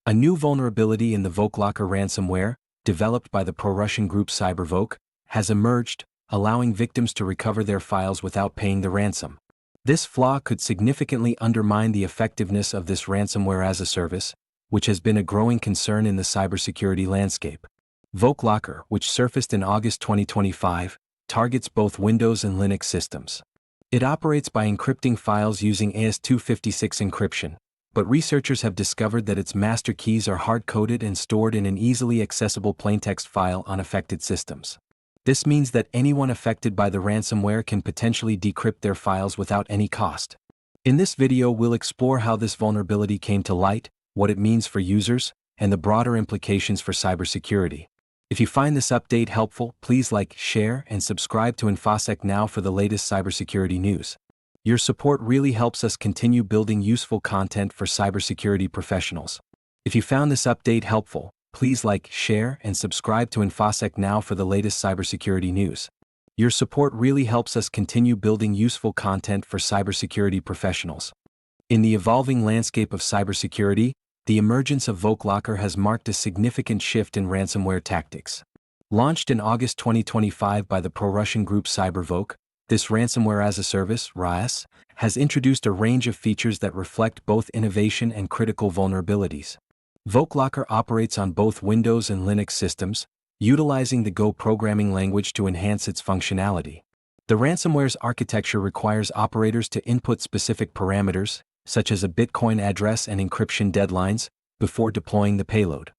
A new vulnerability in the VolkLocker ransomware, developed by the pro-Russian group CyberVolk, has emerged, allowing victims to recover their files without paying the ransom. This flaw could significantly undermine the effectiveness of this ransomware-as-a-service, which has been a growing concern in the cybersecurity landscape. VolkLocker, which surfaced in August 2025, targets both Windows and Linux systems. It operates by encrypting files using AES-256 encryption, but researchers have discovered that its master keys are hard-coded and stored in an easily accessible plaintext file on affected systems. This means that anyone affected by the ransomware can potentially decrypt their files without any cost. In this video, we'll explore how this vulnerability came to light, what it means for users, and the broader implications for cybersecurity. If you find this update helpful, please like, share, and subscribe to InfoSec Now for the latest cybersecurity news. Your support really helps us continue building useful content for cybersecurity professionals. If you found this update helpful, please like, share, and subscribe to InfoSec Now for the latest cybersecurity news. Your support really helps us continue building useful content for cybersecurity professionals. In the evolving landscape of cybersecurity, the emergence of VolkLocker has marked a significant shift in ransomware tactics. Launched in August 2025 by the pro-Russian group CyberVolk, this ransomware-as-a-service (RaaS) has introduced a range of features that reflect both innovation and critical vulnerabilities. VolkLocker operates on both Windows and Linux systems, utilizing the Go programming language to enhance its functionality. The ransomware's architecture requires operators to input specific parameters, such as a Bitcoin address and encryption deadlines, before deploying the payload.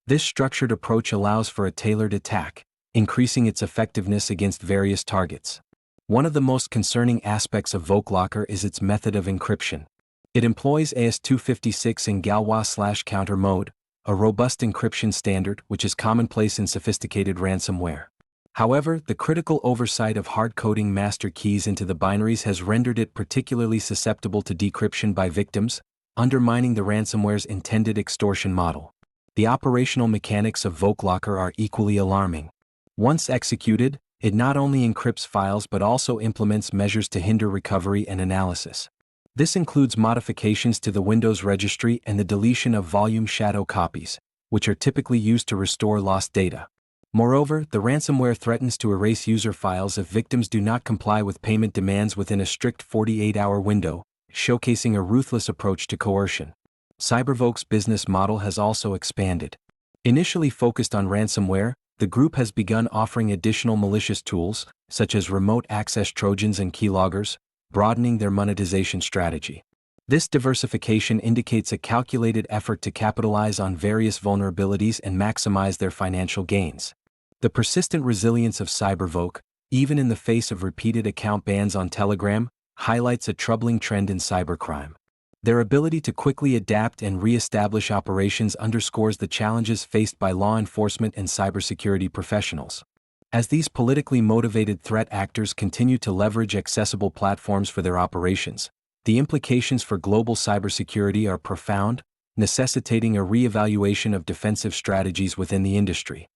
This structured approach allows for a tailored attack, increasing its effectiveness against various targets. One of the most concerning aspects of VolkLocker is its method of encryption. It employs AES-256 in Galois/counter mode, a robust encryption standard which is commonplace in sophisticated ransomware. However, the critical oversight of hard-coding master keys into the binaries has rendered it particularly susceptible to decryption by victims, undermining the ransomware's intended extortion model. The operational mechanics of VolkLocker are equally alarming. Once executed, it not only encrypts files but also implements measures to hinder recovery and analysis. This includes modifications to the Windows registry and the deletion of volume shadow copies, which are typically used to restore lost data. Moreover, the ransomware threatens to erase user files if victims do not comply with payment demands within a strict 48-hour window, showcasing a ruthless approach to coercion. CyberVolk's business model has also expanded. Initially focused on ransomware, the group has begun offering additional malicious tools, such as remote access Trojans and keyloggers, broadening their monetization strategy. This diversification indicates a calculated effort to capitalize on various vulnerabilities and maximize their financial gains. The persistent resilience of CyberVolk, even in the face of repeated account bans on Telegram, highlights a troubling trend in cybercrime. Their ability to quickly adapt and re-establish operations underscores the challenges faced by law enforcement and cybersecurity professionals. As these politically motivated threat actors continue to leverage accessible platforms for their operations, the implications for global cybersecurity are profound, necessitating a re-evaluation of defensive strategies within the industry.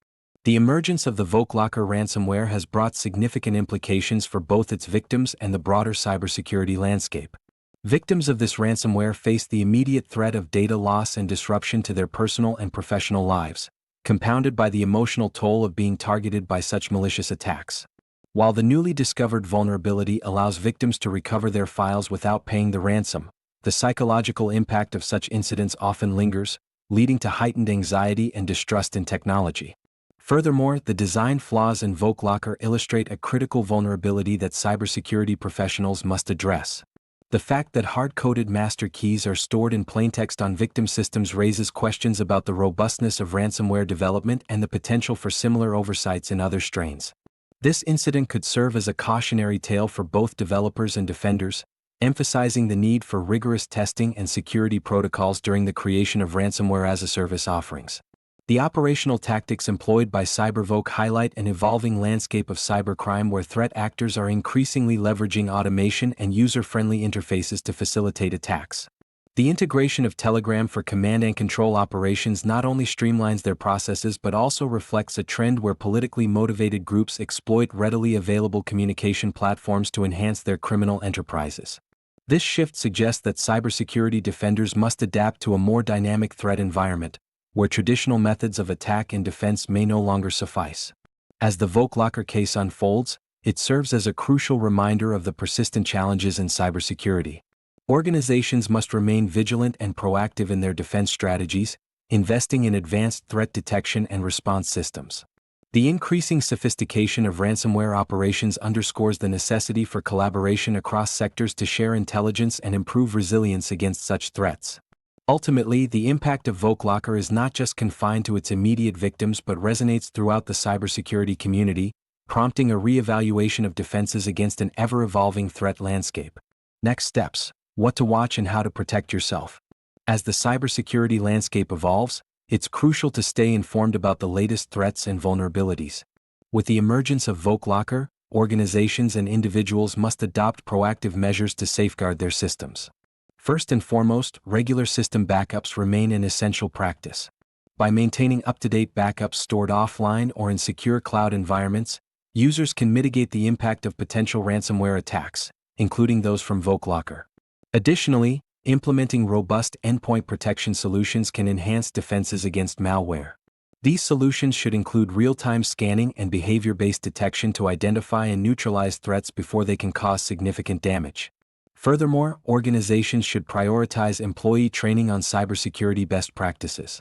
The emergence of the VolkLocker ransomware has brought significant implications for both its victims and the broader cybersecurity landscape. Victims of this ransomware face the immediate threat of data loss and disruption to their personal and professional lives, compounded by the emotional toll of being targeted by such malicious attacks. While the newly discovered vulnerability allows victims to recover their files without paying the ransom, the psychological impact of such incidents often lingers, leading to heightened anxiety and distrust in technology. Furthermore, the design flaws in VolkLocker illustrate a critical vulnerability that cybersecurity professionals must address. The fact that hard-coded master keys are stored in plaintext on victim systems raises questions about the robustness of ransomware development and the potential for similar oversights in other strains. This incident could serve as a cautionary tale for both developers and defenders, emphasizing the need for rigorous testing and security protocols during the creation of ransomware-as-a-service offerings. The operational tactics employed by CyberVolk highlight an evolving landscape of cybercrime where threat actors are increasingly leveraging automation and user-friendly interfaces to facilitate attacks. The integration of Telegram for command and control operations not only streamlines their processes but also reflects a trend where politically motivated groups exploit readily available communication platforms to enhance their criminal enterprises. This shift suggests that cybersecurity defenders must adapt to a more dynamic threat environment, where traditional methods of attack and defense may no longer suffice. As the VolkLocker case unfolds, it serves as a crucial reminder of the persistent challenges in cybersecurity. Organizations must remain vigilant and proactive in their defense strategies, investing in advanced threat detection and response systems. The increasing sophistication of ransomware operations underscores the necessity for collaboration across sectors to share intelligence and improve resilience against such threats. Ultimately, the impact of VolkLocker is not just confined to its immediate victims but resonates throughout the cybersecurity community, prompting a re-evaluation of defenses against an ever-evolving threat landscape. Next steps: what to watch and how to protect yourself. As the cybersecurity landscape evolves, it's crucial to stay informed about the latest threats and vulnerabilities. With the emergence of VolkLocker, organizations and individuals must adopt proactive measures to safeguard their systems. First and foremost, regular system backups remain an essential practice. By maintaining up-to-date backups stored offline or in secure cloud environments, users can mitigate the impact of potential ransomware attacks, including those from VolkLocker. Additionally, implementing robust endpoint protection solutions can enhance defenses against malware. These solutions should include real-time scanning and behavior-based detection to identify and neutralize threats before they can cause significant damage. Furthermore, organizations should prioritize employee training on cybersecurity best practices.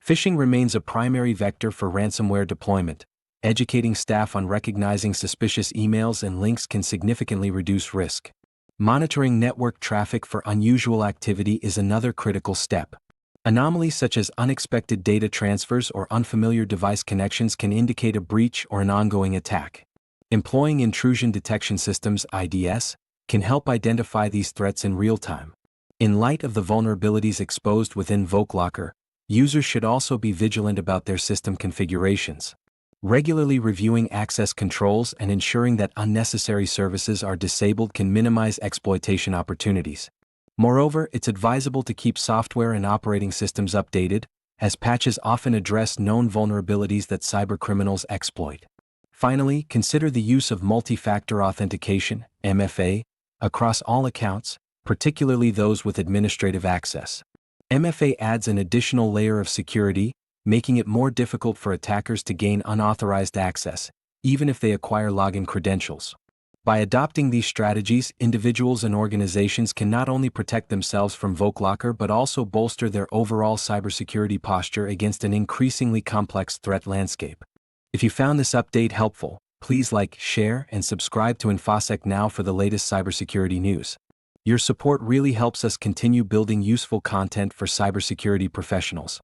Phishing remains a primary vector for ransomware deployment. Educating staff on recognizing suspicious emails and links can significantly reduce risk. Monitoring network traffic for unusual activity is another critical step. Anomalies such as unexpected data transfers or unfamiliar device connections can indicate a breach or an ongoing attack. Employing intrusion detection systems (IDS) can help identify these threats in real time. In light of the vulnerabilities exposed within VolkLocker, users should also be vigilant about their system configurations. Regularly reviewing access controls and ensuring that unnecessary services are disabled can minimize exploitation opportunities. Moreover, it's advisable to keep software and operating systems updated, as patches often address known vulnerabilities that cybercriminals exploit. Finally, consider the use of multi-factor authentication (MFA) across all accounts, particularly those with administrative access. MFA adds an additional layer of security, making it more difficult for attackers to gain unauthorized access, even if they acquire login credentials. By adopting these strategies, individuals and organizations can not only protect themselves from VolkLocker but also bolster their overall cybersecurity posture against an increasingly complex threat landscape. If you found this update helpful, please like, share, and subscribe to InfoSec Now for the latest cybersecurity news. Your support really helps us continue building useful content for cybersecurity professionals.